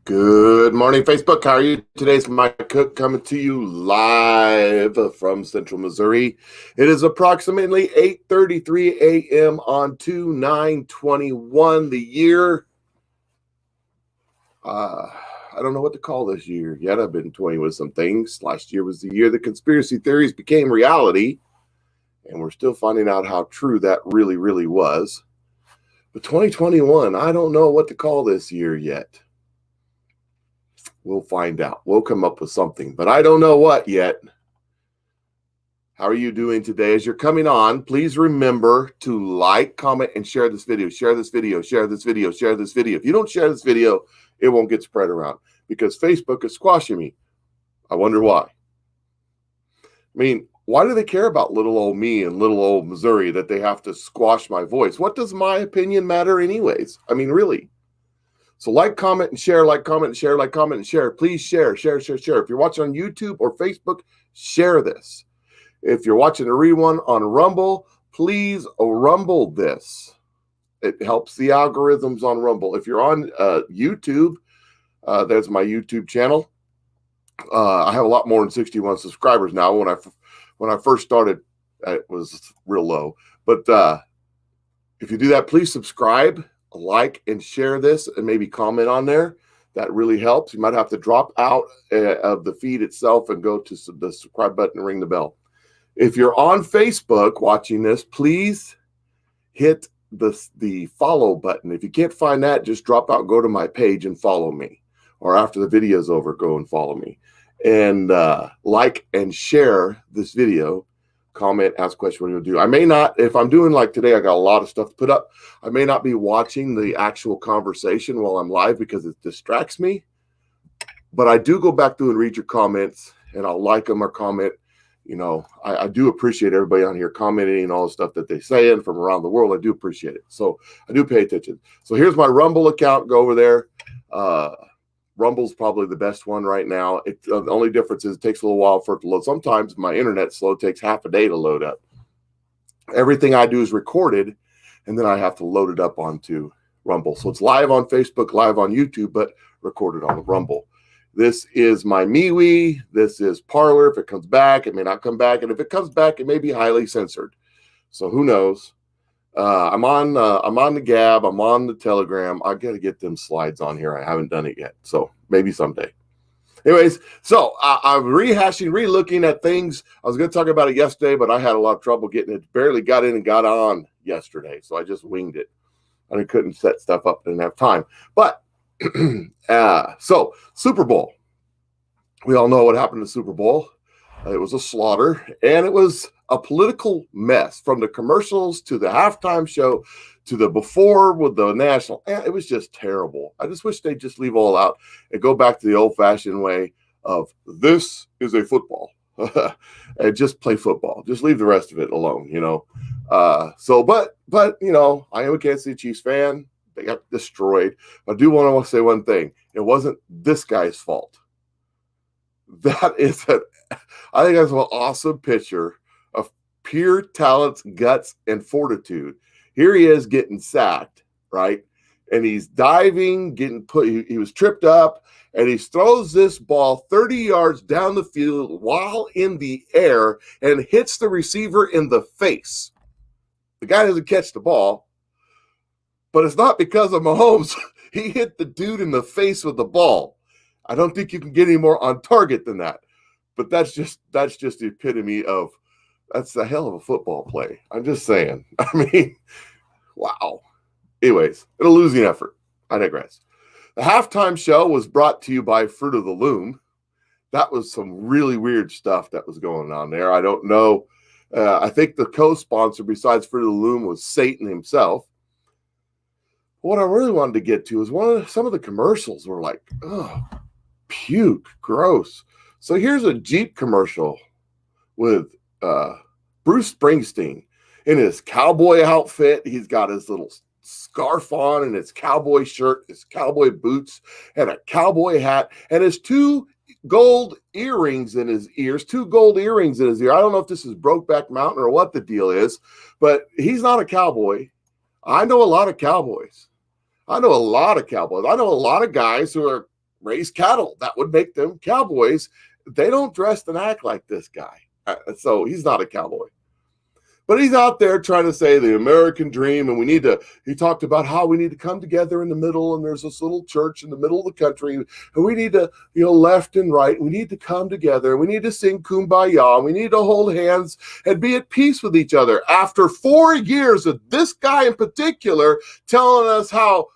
Good morning, Facebook. How are you? Today's Mike Cook coming to you live from Central Missouri. It is approximately 8:33 a.m. on 2/9/21. The year, I don't know what to call this year yet. I've been toying with some things. Last year was the year the conspiracy theories became reality, and we're still finding out how true that really was. But 2021, I don't know what to call this year yet. We'll find out. We'll come up with something, but I don't know what yet. How are you doing today? As you're coming on, please remember to like, comment, and share this video. Share this video. Share this video. Share this video. If you don't share this video, it won't get spread around because Facebook is squashing me. I wonder why. I mean, why do they care about little old me and little old Missouri that they have to squash my voice? What does my opinion matter anyways? I mean, really? So like, comment, and share, like, comment, and share, like, comment, and share. Please share. If you're watching on YouTube or Facebook, share this. If you're watching a rerun on Rumble, please rumble this. It helps the algorithms on Rumble. If you're on YouTube, there's my YouTube channel. I have a lot more than 61 subscribers now. When I first started, it was real low. But if you do that, please subscribe, like, and share this, and maybe comment on there. That really helps. You might have to drop out of the feed itself and go to the subscribe button and ring the bell. If you're on Facebook watching this, please hit the follow button. If you can't find that, just drop out, go to my page and follow me. Or after the video's over, go and follow me. And like and share this video. Comment, ask questions, what you'll do. I may not, if I'm doing like today, I got a lot of stuff to put up. I may not be watching the actual conversation while I'm live because it distracts me. But I do go back through and read your comments, and I'll like them or comment. You know, I do appreciate everybody on here commenting and all the stuff that they say and from around the world. I do appreciate it. So I do pay attention. So here's my Rumble account. Go over there. Rumble's probably the best one right now. The only difference is it takes a little while for it to load. Sometimes my internet's slow. It takes half a day to load up. Everything I do is recorded, and then I have to load it up onto Rumble. So it's live on Facebook, live on YouTube, but recorded on the Rumble. This is my MeWe. This is Parler. If it comes back, it may not come back. And if it comes back, it may be highly censored. So who knows? I'm on the Gab. I'm on the Telegram. I got to get them slides on here. I haven't done it yet. So maybe someday. Anyways, so I'm relooking at things. I was going to talk about it yesterday, but I had a lot of trouble getting it. Barely got in and got on yesterday. So I just winged it. And I couldn't set stuff up. Didn't have time. But so Super Bowl. We all know what happened to Super Bowl. It was a slaughter, and it was a political mess from the commercials to the halftime show to the before with the national. It was just terrible. I just wish they'd just leave all out and go back to the old-fashioned way of this is a football and just play football. Just leave the rest of it alone, you know. But you know, I am a Kansas City Chiefs fan. They got destroyed. I do want to say one thing. It wasn't this guy's fault. I think that's an awesome picture of pure talent, guts, and fortitude. Here he is getting sacked, right? And he's diving, he was tripped up, and he throws this ball 30 yards down the field while in the air and hits the receiver in the face. The guy doesn't catch the ball, but it's not because of Mahomes. He hit the dude in the face with the ball. I don't think you can get any more on target than that. But that's just the epitome of that's a hell of a football play. I'm just saying. I mean, wow. Anyways, a losing effort. I digress. The halftime show was brought to you by Fruit of the Loom. That was some really weird stuff that was going on there. I don't know. I think the co-sponsor besides Fruit of the Loom was Satan himself. What I really wanted to get to is some of the commercials were like, oh, puke, gross. So here's a Jeep commercial with Bruce Springsteen in his cowboy outfit. He's got his little scarf on and his cowboy shirt, his cowboy boots, and a cowboy hat, and his two gold earrings in his ears, I don't know if this is Brokeback Mountain or what the deal is, but he's not a cowboy. I know a lot of cowboys. I know a lot of cowboys. I know a lot of guys who are raise cattle. That would make them cowboys. They don't dress and act like this guy. So he's not a cowboy. But he's out there trying to say the American dream, and he talked about how we need to come together in the middle, and there's this little church in the middle of the country, and we need to, left and right, we need to come together, we need to sing Kumbaya, we need to hold hands and be at peace with each other. After 4 years of this guy in particular telling us how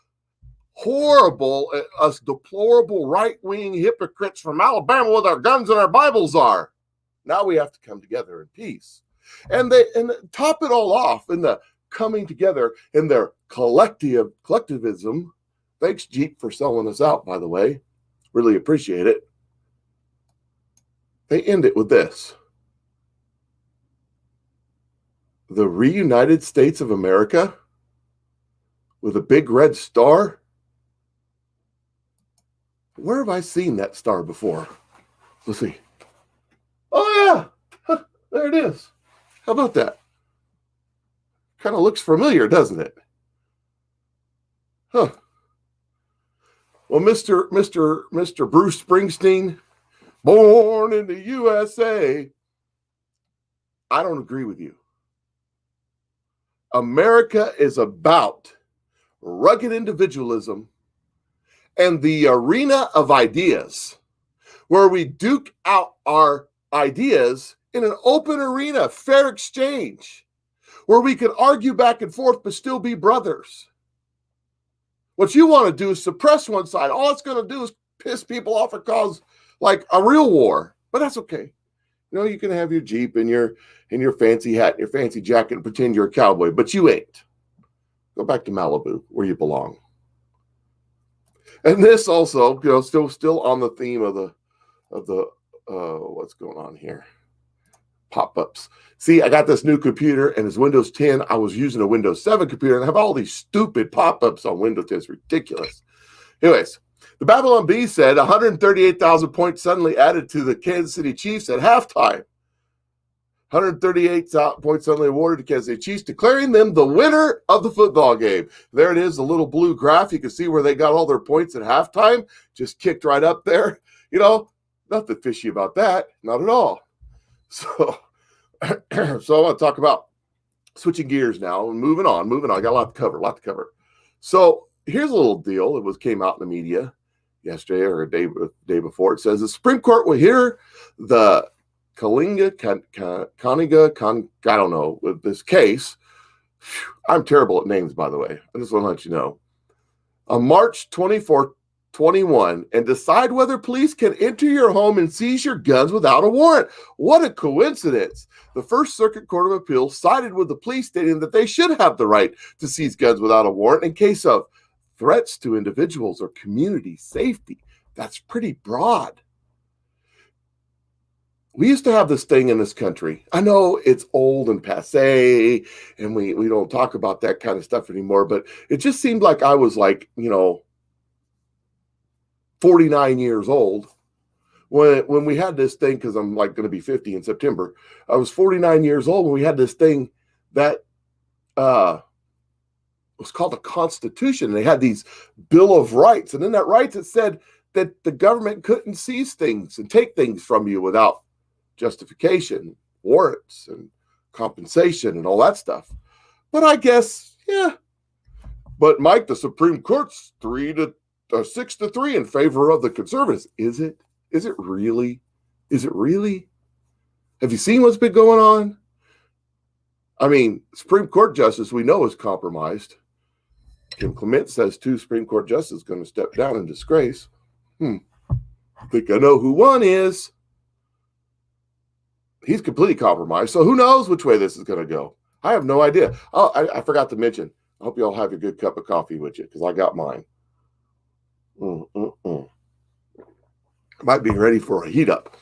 horrible us deplorable right-wing hypocrites from Alabama with our guns and our Bibles are, now we have to come together in peace. And top it all off in the coming together in their collectivism. Thanks, Jeep, for selling us out, by the way. Really appreciate it. They end it with this. The reunited States of America with a big red star. Where have I seen that star before? Let's see. Oh, yeah. There it is. How about that? Kind of looks familiar, doesn't it? Huh. Well, Mr. Bruce Springsteen, born in the USA, I don't agree with you. America is about rugged individualism and the arena of ideas, where we duke out our ideas in an open arena, fair exchange, where we can argue back and forth but still be brothers. What you want to do is suppress one side. All it's going to do is piss people off and cause like a real war. But that's okay. You can have your Jeep and your fancy hat and your fancy jacket and pretend you're a cowboy, but you ain't. Go back to Malibu where you belong. And this also, still on the theme of the what's going on here. Pop-ups. See, I got this new computer and it's Windows 10. I was using a Windows 7 computer and I have all these stupid pop-ups on Windows 10. It's ridiculous. Anyways, the Babylon Bee said 138,000 points suddenly added to the Kansas City Chiefs at halftime. 138 points suddenly awarded to Kansas City Chiefs, declaring them the winner of the football game. There it is, the little blue graph. You can see where they got all their points at halftime. Just kicked right up there. Nothing fishy about that. Not at all. So I want to talk about switching gears now and moving on. I got a lot to cover. So here's a little deal that came out in the media yesterday or a day before. It says the Supreme Court will hear the I don't know, with this case. I'm terrible at names, by the way. I just want to let you know. On March 24th, 21, and decide whether police can enter your home and seize your guns without a warrant. What a coincidence. The First Circuit Court of Appeals sided with the police, stating that they should have the right to seize guns without a warrant in case of threats to individuals or community safety. That's pretty broad. We used to have this thing in this country. I know it's old and passé, and we don't talk about that kind of stuff anymore, but it just seemed like I was 49 years old when we had this thing, because I'm going to be 50 in September. I was 49 years old when we had this thing that was called the Constitution. They had these Bill of Rights, and in that rights it said that the government couldn't seize things and take things from you without justification, warrants, and compensation, and all that stuff. But I guess, yeah. But Mike, the Supreme Court's 6-3 in favor of the conservatives. Is it? Is it really? Is it really? Have you seen what's been going on? I mean, Supreme Court justice we know is compromised. Kim Clement says 2 Supreme Court justices going to step down in disgrace. I think I know who one is. He's completely compromised. So who knows which way this is going to go? I have no idea. Oh, I forgot to mention. I hope you all have your good cup of coffee with you, because I got mine. Might be ready for a heat up.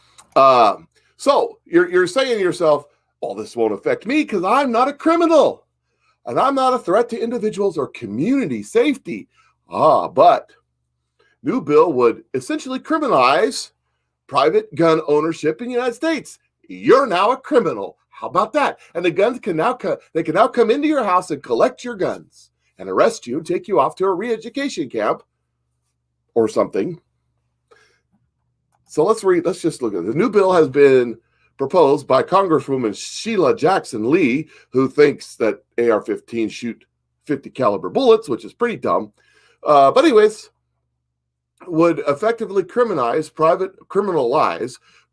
So you're saying to yourself, "Oh, this won't affect me because I'm not a criminal, and I'm not a threat to individuals or community safety." But new bill would essentially criminalize private gun ownership in the United States. You're now a criminal. How about that? And the guns can now come into your house and collect your guns and arrest you and take you off to a re-education camp or something. So let's just look at it. The new bill has been proposed by Congresswoman Sheila Jackson Lee, who thinks that AR-15 shoot 50 caliber bullets, which is pretty dumb. But anyways, would effectively criminalize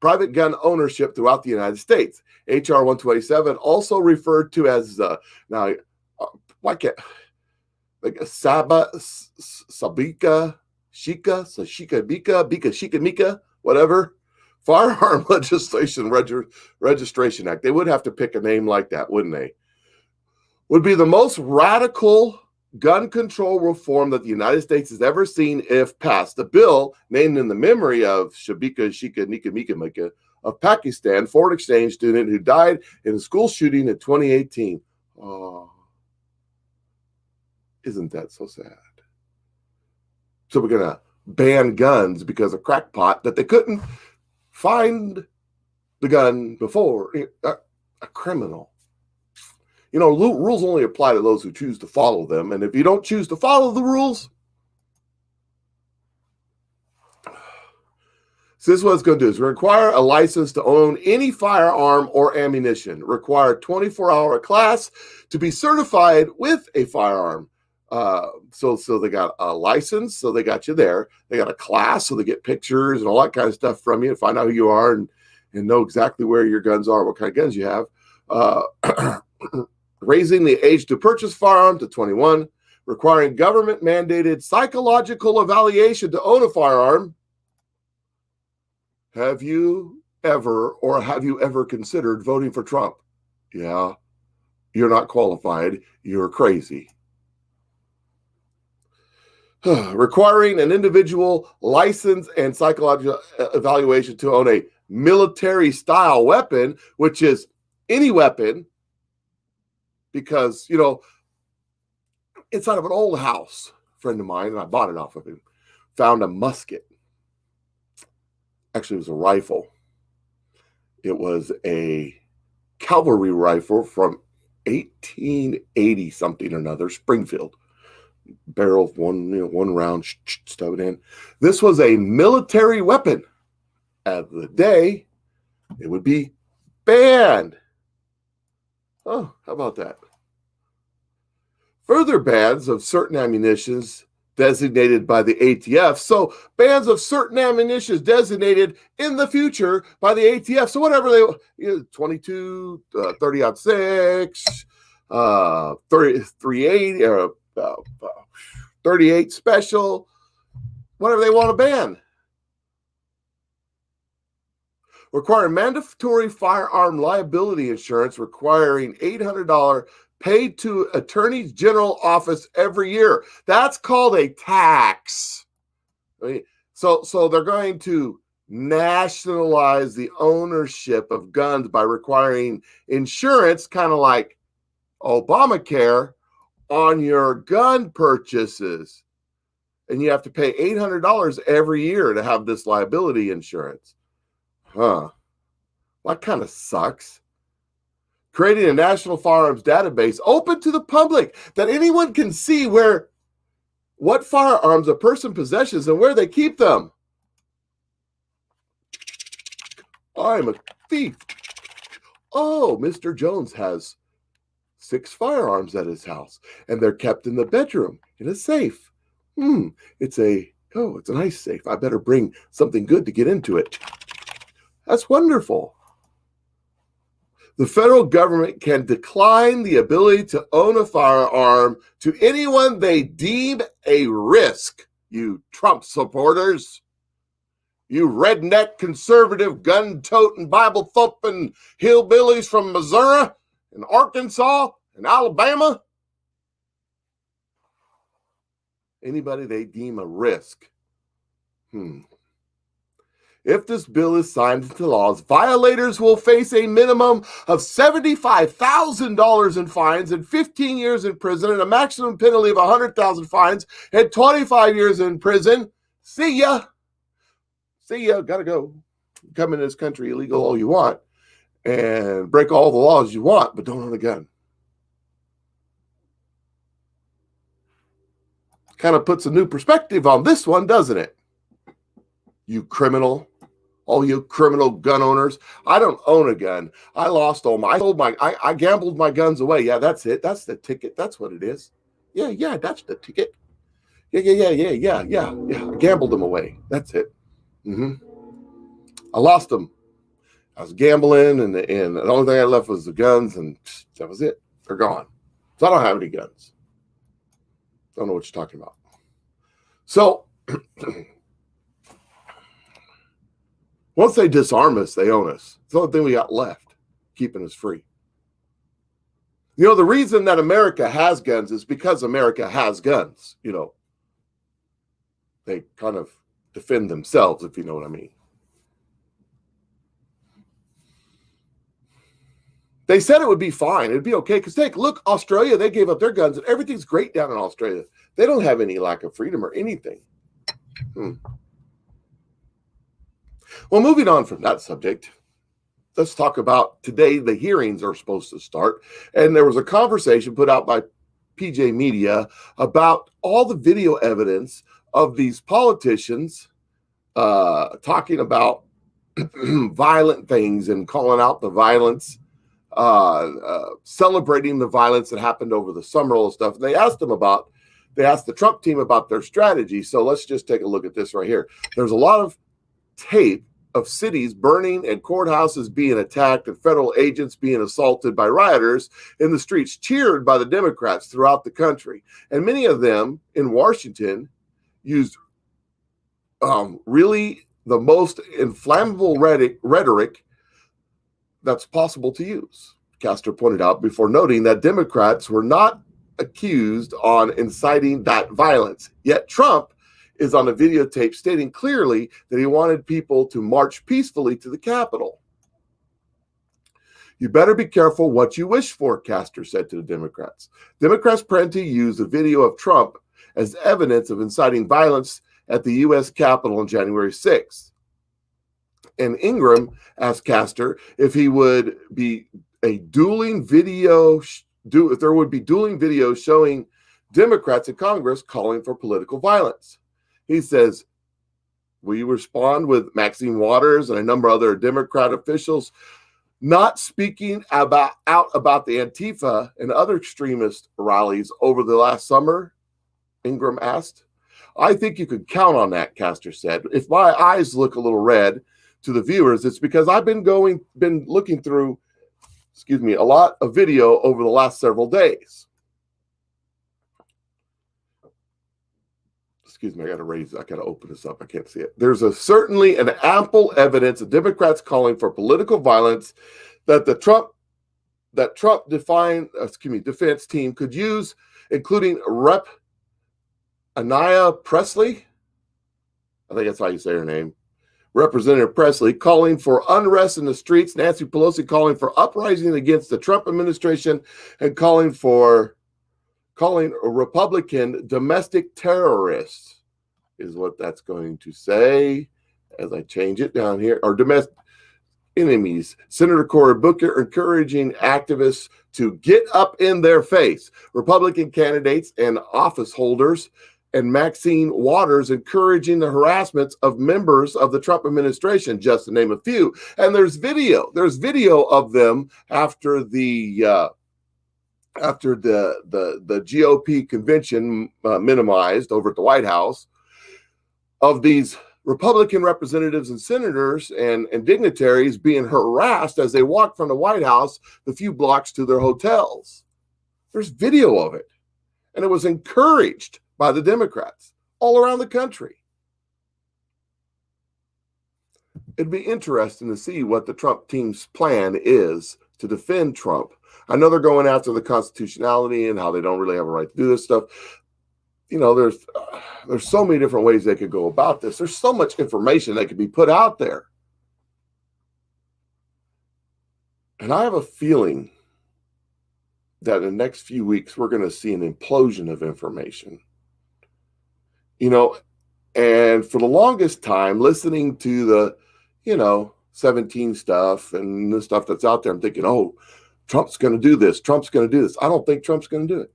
private gun ownership throughout the United States. HR 127, also referred to as why can't like Sabika, Shika, Sashika, Bika, Shika, Mika, whatever, Firearm Registration Act. They would have to pick a name like that, wouldn't they? Would be the most radical gun control reform that the United States has ever seen if passed. The bill, named in the memory of Shabika Shika Nika Mika Mika of Pakistan, foreign exchange student who died in a school shooting in 2018. Oh, isn't that so sad? So we're going to ban guns because of crackpot that they couldn't find the gun before. A criminal. You know, rules only apply to those who choose to follow them. And if you don't choose to follow the rules, so this is what it's going to do is require a license to own any firearm or ammunition, require 24-hour class to be certified with a firearm. So they got a license, so they got you there. They got a class, so they get pictures and all that kind of stuff from you to find out who you are and know exactly where your guns are, what kind of guns you have. Raising the age to purchase firearm to 21, requiring government-mandated psychological evaluation to own a firearm. Have you ever considered voting for Trump? Yeah, you're not qualified. You're crazy. Requiring an individual license and psychological evaluation to own a military-style weapon, which is any weapon. Because, you know, inside of an old house, a friend of mine, and I bought it off of him, found a musket. Actually, it was a rifle. It was a cavalry rifle from 1880 something or another, Springfield. Barrel of one round, stuff it in. This was a military weapon. At the day, it would be banned. Oh, how about that? Further bans of certain ammunitions designated by the ATF. So bans of certain ammunitions designated in the future by the ATF. So whatever they, 22, 30-06, 38, 38 special, whatever they want to ban. Requiring mandatory firearm liability insurance, requiring $800 paid to Attorney General office every year. That's called a tax. So they're going to nationalize the ownership of guns by requiring insurance, kind of like Obamacare, on your gun purchases. And you have to pay $800 every year to have this liability insurance. Huh. Well, that kind of sucks. Creating a national firearms database open to the public that anyone can see what firearms a person possesses and where they keep them. I'm a thief. Oh, Mr. Jones has 6 firearms at his house, and they're kept in the bedroom in a safe. It's a nice safe. I better bring something good to get into it. That's wonderful. The federal government can decline the ability to own a firearm to anyone they deem a risk. You Trump supporters, you redneck conservative gun-toting, Bible-thumping hillbillies from Missouri and Arkansas and Alabama. Anybody they deem a risk. If this bill is signed into law, violators will face a minimum of $75,000 in fines and 15 years in prison and a maximum penalty of $100,000 fines and 25 years in prison. See ya. Gotta go. Come in this country illegal all you want and break all the laws you want, but don't own a gun. Kind of puts a new perspective on this one, doesn't it? You criminal. All you criminal gun owners. I don't own a gun. I lost all my, I gambled my guns away. Yeah, that's it. That's the ticket. That's what it is. Yeah, that's the ticket. Yeah. I gambled them away. That's it. I lost them. I was gambling, and the only thing I left was the guns, and that was it. They're gone. So I don't have any guns. Don't know what you're talking about. So once they disarm us, they own us. It's the only thing we got left, keeping us free. You know, the reason that America has guns is because America has guns. You know, they kind of defend themselves, if you know what I mean. They said it would be fine. It'd be okay. Because look, Australia, they gave up their guns, and everything's great down in Australia. They don't have any lack of freedom or anything. Well, moving on from that subject, let's talk about today. The hearings are supposed to start, and there was a conversation put out by PJ Media about all the video evidence of these politicians talking about violent things and calling out the violence, celebrating the violence that happened over the summer, all the stuff. And they asked the Trump team about their strategy. So let's just take a look at this right here. There's a lot of tape of cities burning and courthouses being attacked and federal agents being assaulted by rioters in the streets, cheered by the Democrats throughout the country. And many of them in Washington used really the most inflammable rhetoric that's possible to use. Castor pointed out before noting that Democrats were not accused on inciting that violence. Yet Trump is on a videotape stating clearly that he wanted people to march peacefully to the Capitol. You better be careful what you wish for, Castor said to the Democrats. Democrats plan to use a video of Trump as evidence of inciting violence at the U.S. Capitol on January 6th. And Ingram asked Castor if he would be a dueling video, if there would be dueling videos showing Democrats in Congress calling for political violence. He says, will you respond with Maxine Waters and a number of other Democrat officials not speaking out about the Antifa and other extremist rallies over the last summer? Ingram asked. I think you could count on that, Castor said. If my eyes look a little red to the viewers, it's because I've been looking through, a lot of video over the last several days. I got to open this up. I can't see it. There's certainly an ample evidence of Democrats calling for political violence that the Trump defense team could use, including Rep. Anaya Presley. I think that's how you say her name. Representative Presley calling for unrest in the streets. Nancy Pelosi calling for uprising against the Trump administration and calling Republican domestic terrorists is what that's going to say as I change it down here. Or domestic enemies. Senator Cory Booker encouraging activists to get up in their face. Republican candidates and office holders, and Maxine Waters encouraging the harassment of members of the Trump administration, just to name a few. And there's video. There's video of them after the GOP convention minimized over at the White House, of these Republican representatives and senators and dignitaries being harassed as they walk from the White House the few blocks to their hotels. There's video of it. And it was encouraged by the Democrats all around the country. It'd be interesting to see what the Trump team's plan is to defend Trump. I know they're going after the constitutionality and how they don't really have a right to do this stuff. You know, there's so many different ways they could go about this. There's so much information that could be put out there. And I have a feeling that in the next few weeks, we're going to see an implosion of information. You know, and for the longest time, listening to the, 17 stuff and the stuff that's out there, I'm thinking, oh, Trump's going to do this. Trump's going to do this. I don't think Trump's going to do it.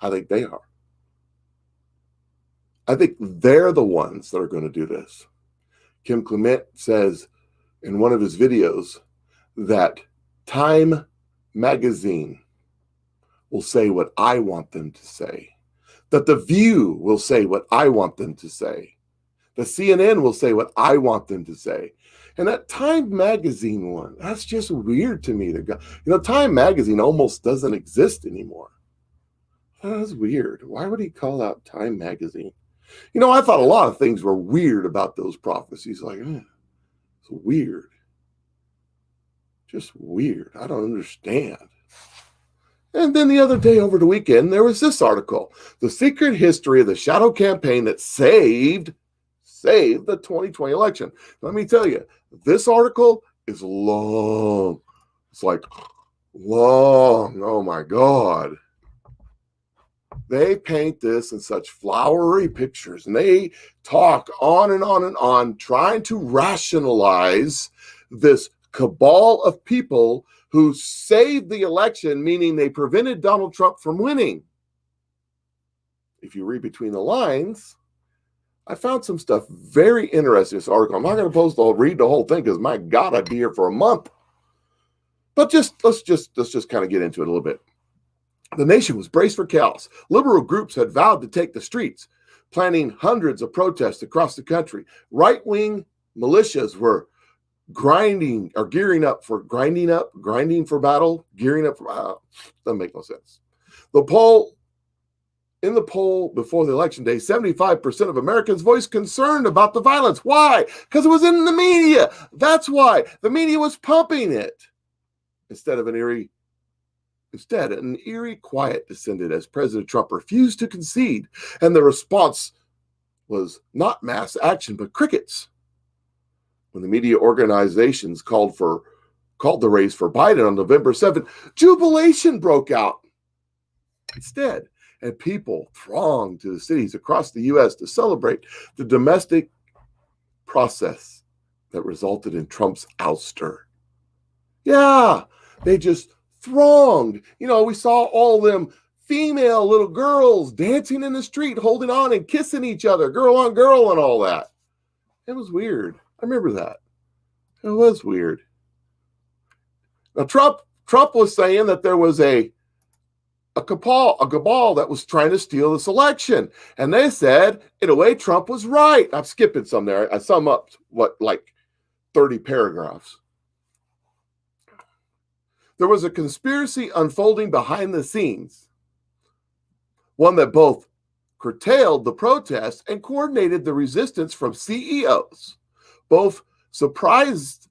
I think they are. I think they're the ones that are going to do this. Kim Clement says in one of his videos that Time magazine will say what I want them to say, that The View will say what I want them to say, the CNN will say what I want them to say. And that Time magazine one, that's just weird to me. Time magazine almost doesn't exist anymore. That's weird. Why would he call out Time magazine? I thought a lot of things were weird about those prophecies. Like, it's weird. Just weird. I don't understand. And then the other day over the weekend, there was this article, The Secret History of the Shadow Campaign That Saved the 2020 election. Let me tell you, this article is long. It's like long. Oh my God. They paint this in such flowery pictures, and they talk on and on and on, trying to rationalize this cabal of people who saved the election, meaning they prevented Donald Trump from winning. If you read between the lines, I found some stuff very interesting in this article. I'm not going to read the whole thing because, my God, I'd be here for a month. But let's just kind of get into it a little bit. The nation was braced for chaos. Liberal groups had vowed to take the streets, planning hundreds of protests across the country. Right-wing militias were grinding for battle. Doesn't make no sense. In the poll before the election day, 75% of Americans voiced concern about the violence. Why? Because it was in the media. That's why. The media was pumping it. Instead, an eerie quiet descended as President Trump refused to concede, and the response was not mass action, but crickets. When the media organizations called the race for Biden on November 7th, jubilation broke out instead, and people thronged to the cities across the U.S. to celebrate the domestic process that resulted in Trump's ouster. Yeah, they just thronged. We saw all them female little girls dancing in the street, holding on and kissing each other, girl on girl and all that. It was weird. I remember that. It was weird. Now, Trump was saying that there was a cabal that was trying to steal this election. And they said, in a way, Trump was right. I'm skipping some there. I sum up, 30 paragraphs. There was a conspiracy unfolding behind the scenes, one that both curtailed the protests and coordinated the resistance from CEOs. Both surprises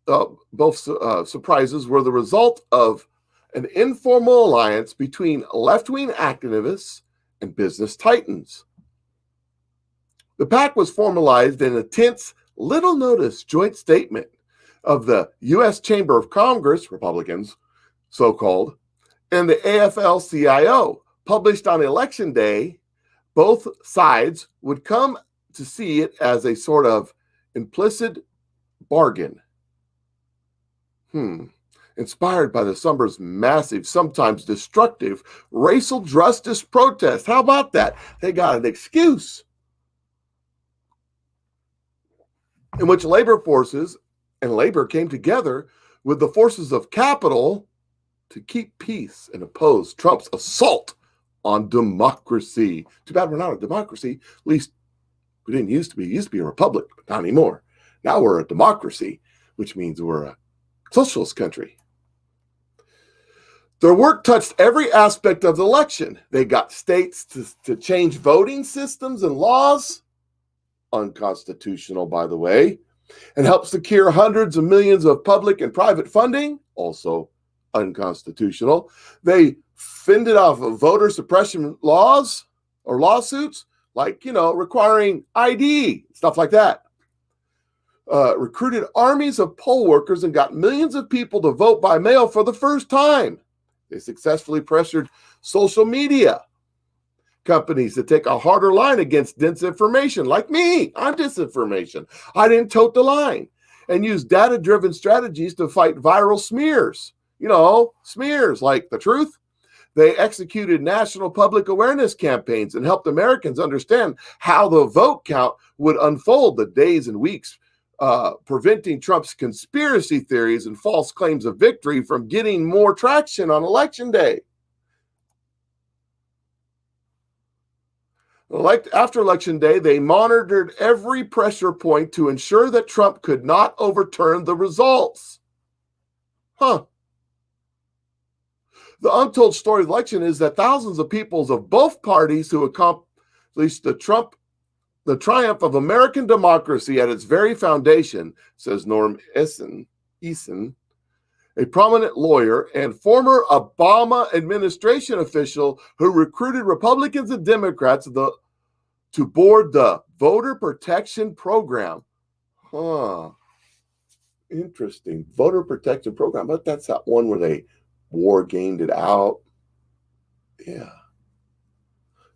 were the result of an informal alliance between left-wing activists and business titans. The pact was formalized in a tense, little-noticed joint statement of the U.S. Chamber of Congress, Republicans, so-called, and the AFL-CIO, published on Election Day. Both sides would come to see it as a sort of implicit bargain. Inspired by the summer's massive, sometimes destructive, racial justice protest. How about that? They got an excuse in which labor forces and labor came together with the forces of capital to keep peace and oppose Trump's assault on democracy. Too bad we're not a democracy. At least we didn't used to be. We used to be a republic, but not anymore. Now we're a democracy, which means we're a socialist country. Their work touched every aspect of the election. They got states to change voting systems and laws, unconstitutional, by the way, and helped secure hundreds of millions of public and private funding, also unconstitutional. They fended off voter suppression laws or lawsuits, requiring ID, stuff like that. Recruited armies of poll workers and got millions of people to vote by mail for the first time. They successfully pressured social media companies to take a harder line against disinformation, like me. I'm disinformation. I didn't tote the line, and use data-driven strategies to fight viral smears. Smears like the truth. They executed national public awareness campaigns and helped Americans understand how the vote count would unfold the days and weeks preventing Trump's conspiracy theories and false claims of victory from getting more traction on Election Day. After Election Day, they monitored every pressure point to ensure that Trump could not overturn the results. The untold story of the election is that thousands of people of both parties who accomplished the triumph of American democracy at its very foundation, says Norm Eisen, a prominent lawyer and former Obama administration official who recruited Republicans and Democrats to board the voter protection program. Interesting. Voter protection program. But that's that one where they war gamed it out. Yeah.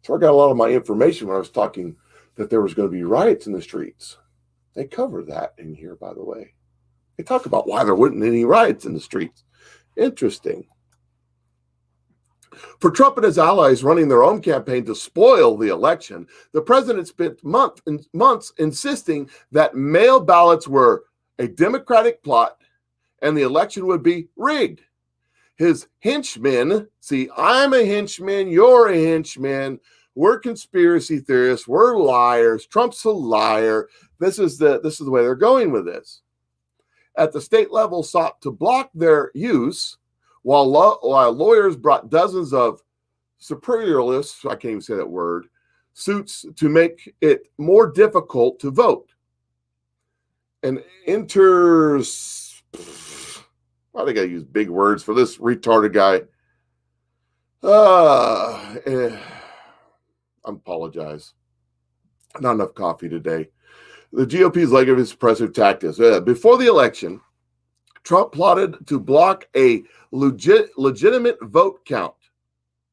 So I got a lot of my information when I was talking that there was going to be riots in the streets. They cover that in here, by the way. They talk about why there weren't any riots in the streets. Interesting. For Trump and his allies running their own campaign to spoil the election, the president spent months insisting that mail ballots were a Democratic plot and the election would be rigged. His henchmen, see, I'm a henchman, you're a henchman, we're conspiracy theorists, we're liars, Trump's a liar. This is the way they're going with this. At the state level, sought to block their use, while lawyers brought dozens of superiorlists, I can't even say that word, suits to make it more difficult to vote. And enters, why do I gotta use big words for this retarded guy? I apologize. Not enough coffee today. The GOP's leg of his suppressive tactics. Before the election, Trump plotted to block a legitimate vote count.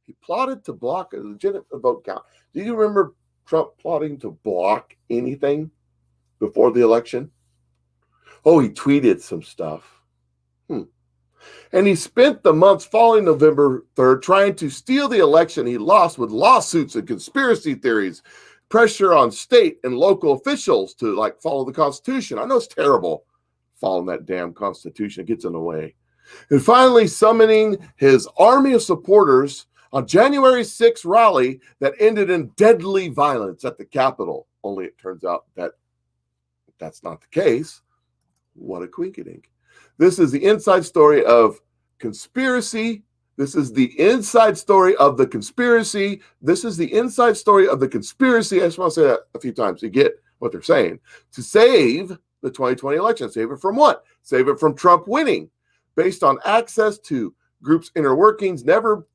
He plotted to block a legitimate vote count. Do you remember Trump plotting to block anything before the election? Oh, he tweeted some stuff. And he spent the months following November 3rd trying to steal the election he lost with lawsuits and conspiracy theories, pressure on state and local officials to follow the Constitution. I know it's terrible following that damn Constitution. It gets in the way. And finally summoning his army of supporters on January 6th rally that ended in deadly violence at the Capitol. Only it turns out that that's not the case. What a quinkydink. This is the inside story of conspiracy. This is the inside story of the conspiracy. This is the inside story of the conspiracy. I just want to say that a few times to get what they're saying. To save the 2020 election. Save it from what? Save it from Trump winning. Based on access to groups' inner workings, never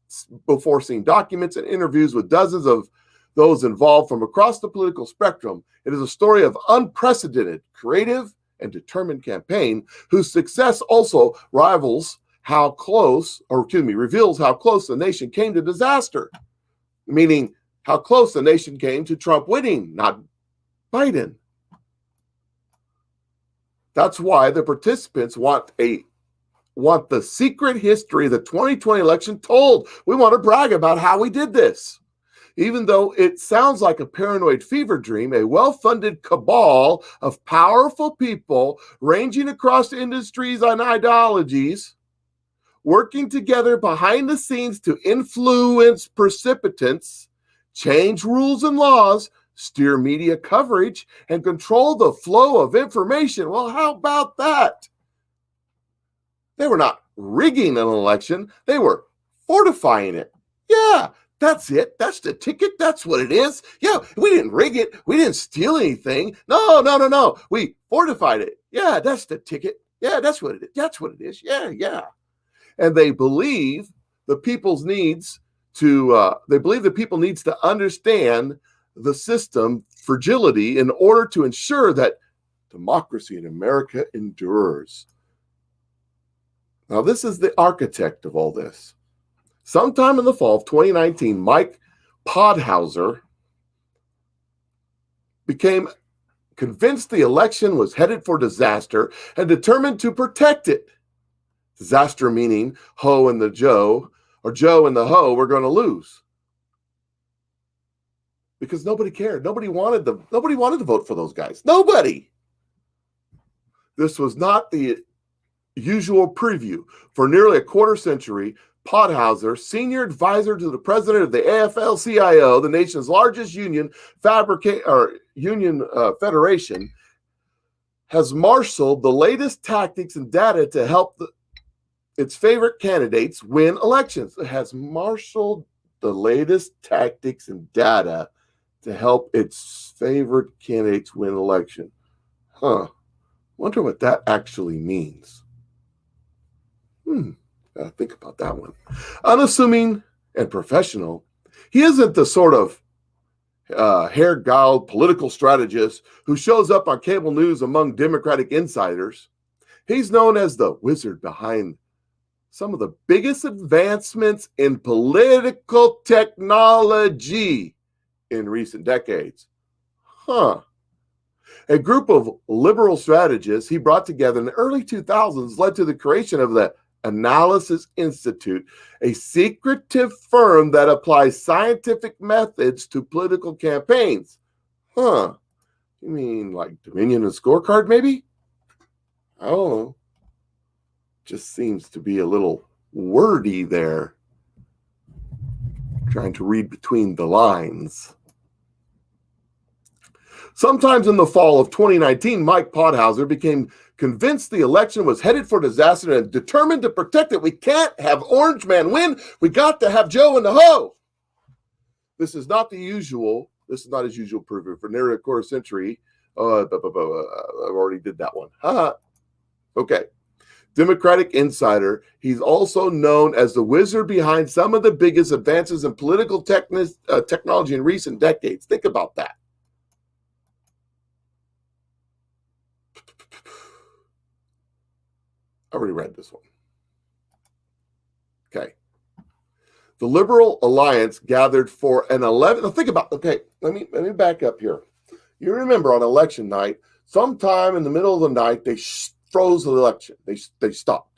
before seen documents, and interviews with dozens of those involved from across the political spectrum. It is a story of unprecedented, creative, and determined campaign whose success also reveals how close the nation came to disaster. Meaning how close the nation came to Trump winning, not Biden. That's why the participants want the secret history of the 2020 election told. We want to brag about how we did this. Even though it sounds like a paranoid fever dream, a well-funded cabal of powerful people ranging across industries and ideologies, working together behind the scenes to influence participants, change rules and laws, steer media coverage, and control the flow of information. Well, how about that? They were not rigging an election. They were fortifying it. Yeah, that's it. That's the ticket. That's what it is. Yeah, we didn't rig it. We didn't steal anything. No. We fortified it. Yeah, that's the ticket. Yeah, that's what it is. That's what it is. Yeah. And they believe the people needs to understand the system fragility in order to ensure that democracy in America endures. Now, this is the architect of all this. Sometime in the fall of 2019, Mike Podhauser became convinced the election was headed for disaster and determined to protect it. Disaster meaning Ho and the Joe, or Joe and the Ho were going to lose. Because nobody cared. Nobody wanted to vote for those guys. Nobody. This was not the usual preview. For nearly a quarter century, Podhauser, senior advisor to the president of the AFL-CIO, the nation's largest union federation, has marshaled the latest tactics and data to help its favorite candidates win elections. It has marshaled the latest tactics and data to help its favorite candidates win election. Wonder what that actually means. Gotta think about that one. Unassuming and professional, he isn't the sort of hair-guiled political strategist who shows up on cable news among Democratic insiders. He's known as the wizard behind some of the biggest advancements in political technology in recent decades. A group of liberal strategists he brought together in the early 2000s led to the creation of the Analysis Institute, a secretive firm that applies scientific methods to political campaigns. You mean like Dominion and Scorecard, maybe? I don't know. Just seems to be a little wordy there. Trying to read between the lines. Sometimes in the fall of 2019, Mike Podhauser became convinced the election was headed for disaster and determined to protect it. We can't have Orange Man win. We got to have Joe in the hoe. This is not his usual preview for nearly a quarter century. I already did that one. Okay. Democratic insider. He's also known as the wizard behind some of the biggest advances in political technology in recent decades. Think about that. I already read this one. Okay. The Liberal Alliance gathered for an 11. Now think about. Okay, let me back up here. You remember on election night, sometime in the middle of the night, they froze the election. They stopped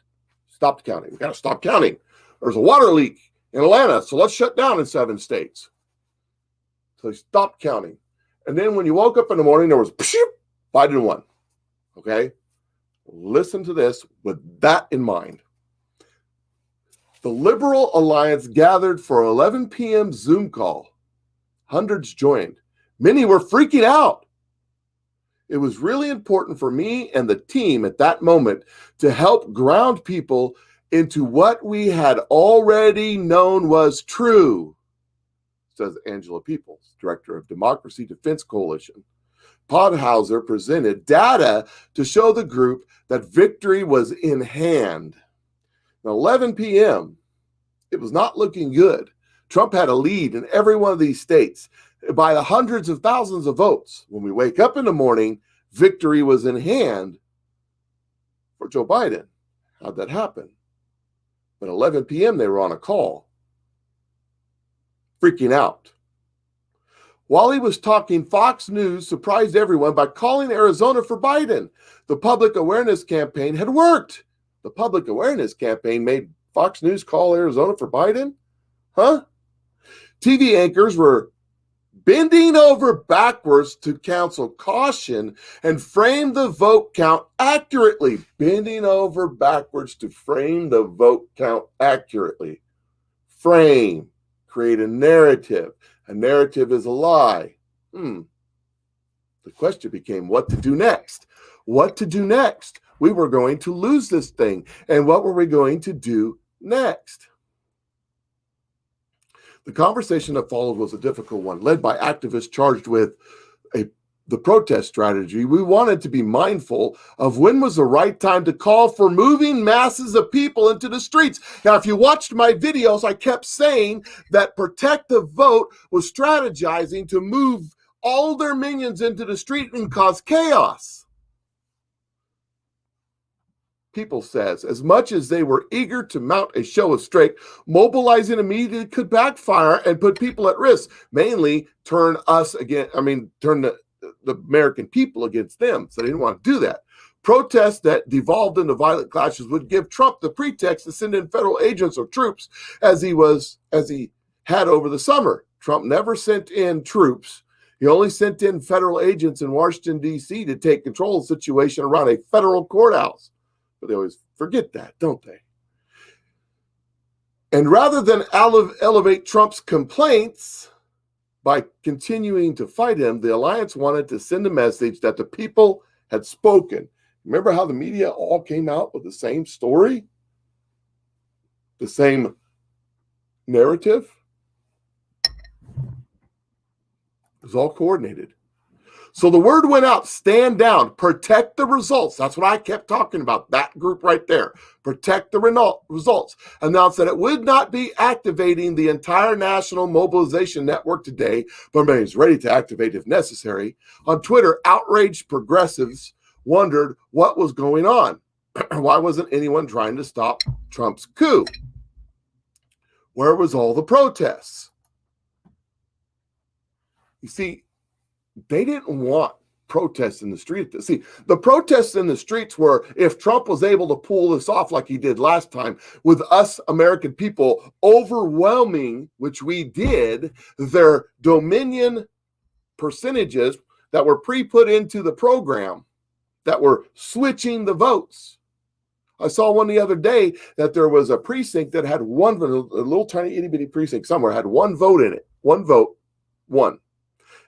counting. We got to stop counting. There's a water leak in Atlanta, so let's shut down in 7 states. So they stopped counting, and then when you woke up in the morning, there was Biden won. Okay. Listen to this with that in mind. The Liberal Alliance gathered for 11 p.m. Zoom call. Hundreds joined. Many were freaking out. It was really important for me and the team at that moment to help ground people into what we had already known was true, says Angela Peoples, director of Democracy Defense Coalition. Podhauser presented data to show the group that victory was in hand. At 11 p.m., it was not looking good. Trump had a lead in every one of these states by the hundreds of thousands of votes. When we wake up in the morning, victory was in hand for Joe Biden. How'd that happen? At 11 p.m., they were on a call, freaking out. While he was talking, Fox News surprised everyone by calling Arizona for Biden. The public awareness campaign had worked. The public awareness campaign made Fox News call Arizona for Biden? TV anchors were bending over backwards to counsel caution and frame the vote count accurately. Bending over backwards to frame the vote count accurately. Frame. Create a narrative. A narrative is a lie. The question became what to do next. What to do next? We were going to lose this thing. And what were we going to do next? The conversation that followed was a difficult one, led by activists charged with the protest strategy. We wanted to be mindful of when was the right time to call for moving masses of people into the streets. Now, if you watched my videos, I kept saying that Protect the Vote was strategizing to move all their minions into the street and cause chaos. People says, as much as they were eager to mount a show of strength, mobilizing immediately could backfire and put people at risk, mainly turn the American people against them. So they didn't want to do that. Protests that devolved into violent clashes would give Trump the pretext to send in federal agents or troops as he had over the summer. Trump never sent in troops. He only sent in federal agents in Washington, D.C. to take control of the situation around a federal courthouse. But they always forget that, don't they? And rather than elevate Trump's complaints by continuing to fight him, the alliance wanted to send a message that the people had spoken. Remember how the media all came out with the same story? The same narrative? It was all coordinated. So the word went out, stand down, protect the results. That's what I kept talking about, that group right there. Protect the results. Announced that it would not be activating the entire national mobilization network today, but remains ready to activate if necessary. On Twitter, outraged progressives wondered what was going on. Why wasn't anyone trying to stop Trump's coup? Where was all the protests? You see, they didn't want protests in the street. See, the protests in the streets were if Trump was able to pull this off like he did last time, with us American people overwhelming, which we did, their Dominion percentages that were pre-put into the program, that were switching the votes. I saw one the other day that there was a precinct that had a little tiny itty bitty precinct somewhere, had one vote in it. One vote, one.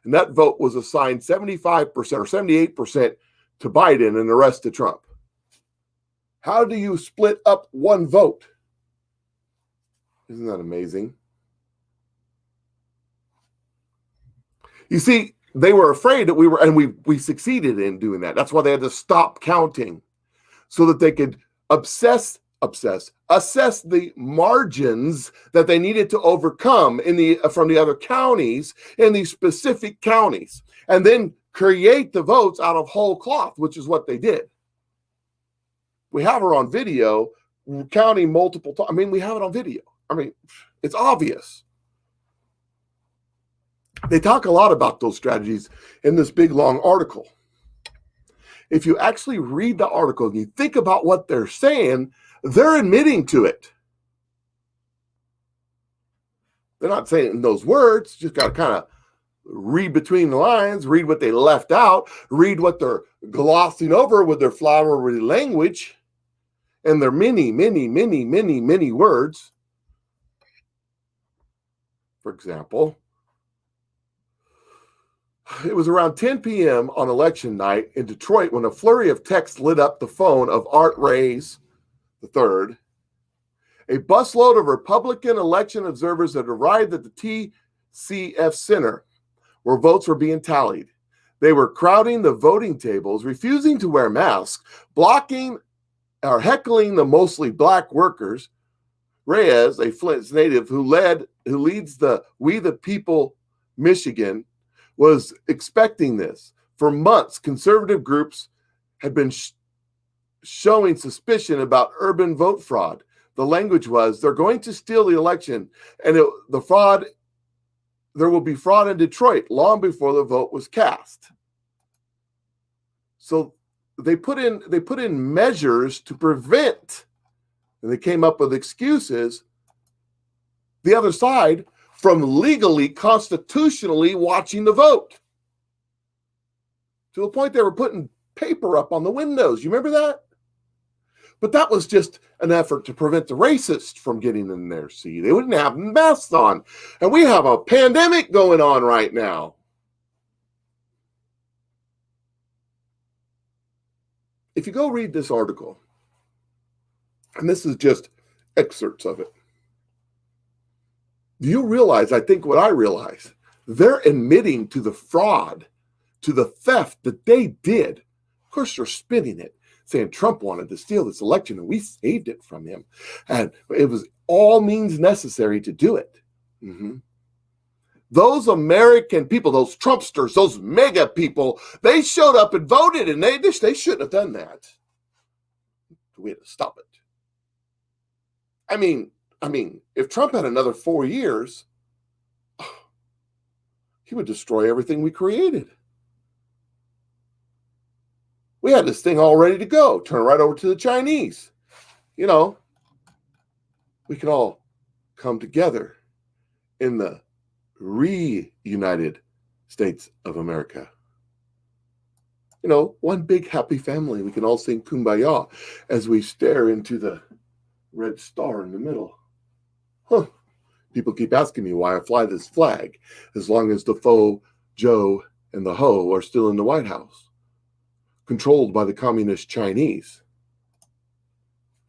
And that vote was assigned 75% or 78% to Biden and the rest to Trump. How do you split up one vote? Isn't that amazing? You see, they were afraid that we succeeded in doing that. That's why they had to stop counting so that they could assess the margins that they needed to overcome from the other counties in these specific counties, and then create the votes out of whole cloth, which is what they did. We have her on video counting multiple times. I mean, we have it on video. I mean, it's obvious. They talk a lot about those strategies in this big, long article. If you actually read the article and you think about what they're saying, they're admitting to it. They're not saying it in those words. You just got to kind of read between the lines, read what they left out, read what they're glossing over with their flowery language and their many words. For example, it was around 10 p.m. on election night in Detroit when a flurry of texts lit up the phone of Art Reyes III. A busload of Republican election observers had arrived at the TCF Center where votes were being tallied. They were crowding the voting tables, refusing to wear masks, blocking or heckling the mostly black workers. Reyes, a Flint native who leads the We the People Michigan, was expecting this. For months, conservative groups had been showing suspicion about urban vote fraud. The language was, they're going to steal the election, and there will be fraud in Detroit long before the vote was cast. So they put in measures to prevent, and they came up with excuses, the other side from legally, constitutionally watching the vote. To the point they were putting paper up on the windows. You remember that? But that was just an effort to prevent the racists from getting in there. See, they wouldn't have masks on. And we have a pandemic going on right now. If you go read this article, and this is just excerpts of it, you realize, I think what I realize, they're admitting to the fraud, to the theft that they did. Of course, they're spinning it, saying Trump wanted to steal this election and we saved it from him. And it was all means necessary to do it. Mm-hmm. Those American people, those Trumpsters, those mega people, they showed up and voted, and they shouldn't have done that. We had to stop it. I mean, if Trump had another 4 years, he would destroy everything we created. We had this thing all ready to go, turn right over to the Chinese. You know, we can all come together in the reunited States of America. You know, one big happy family. We can all sing Kumbaya as we stare into the red star in the middle. Huh. People keep asking me why I fly this flag as long as the foe, Joe, and the Ho are still in the White House, controlled by the communist Chinese.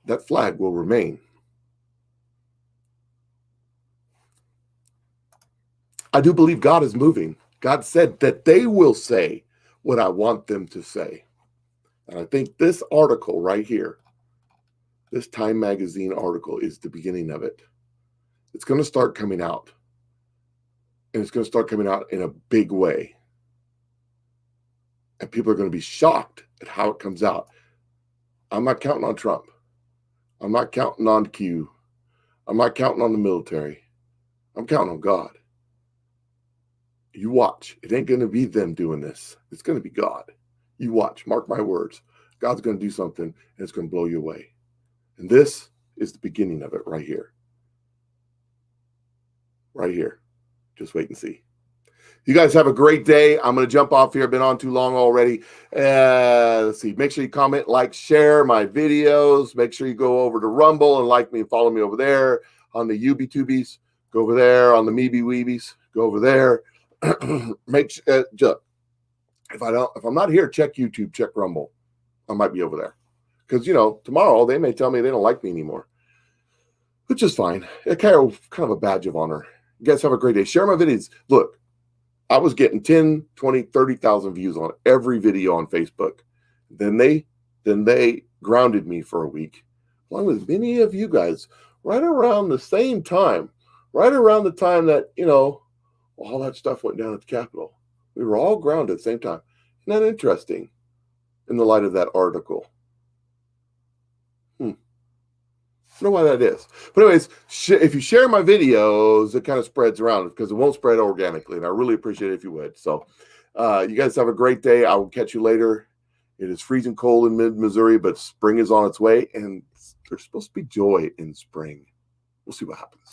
That flag will remain. I do believe God is moving. God said that they will say what I want them to say. And I think this article right here, this Time Magazine article, is the beginning of it. It's going to start coming out. And it's going to start coming out in a big way. And people are going to be shocked at how it comes out. I'm not counting on Trump. I'm not counting on Q. I'm not counting on the military. I'm counting on God. You watch. It ain't going to be them doing this. It's going to be God. You watch. Mark my words. God's going to do something, and it's going to blow you away. And this is the beginning of it right here. Right here. Just wait and see. You guys have a great day. I'm going to jump off here. I've been on too long already. Let's see. Make sure you comment, like, share my videos. Make sure you go over to Rumble and like me and follow me over there. On the UB2Bs, go over there. On the Meeby Weebies, go over there. Make sure, if I'm not here, check YouTube, check Rumble. I might be over there. Because, you know, tomorrow they may tell me they don't like me anymore. Which is fine. It's kind of a badge of honor. You guys have a great day. Share my videos. Look. I was getting 10, 20, 30,000 views on every video on Facebook. Then they grounded me for a week, along with many of you guys, right around the same time, right around the time that, you know, all that stuff went down at the Capitol. We were all grounded at the same time. Isn't that interesting in the light of that article? I don't know why that is. But anyways, if you share my videos, it kind of spreads around because it won't spread organically. And I really appreciate it if you would. So you guys have a great day. I will catch you later. It is freezing cold in mid-Missouri, but spring is on its way. And there's supposed to be joy in spring. We'll see what happens.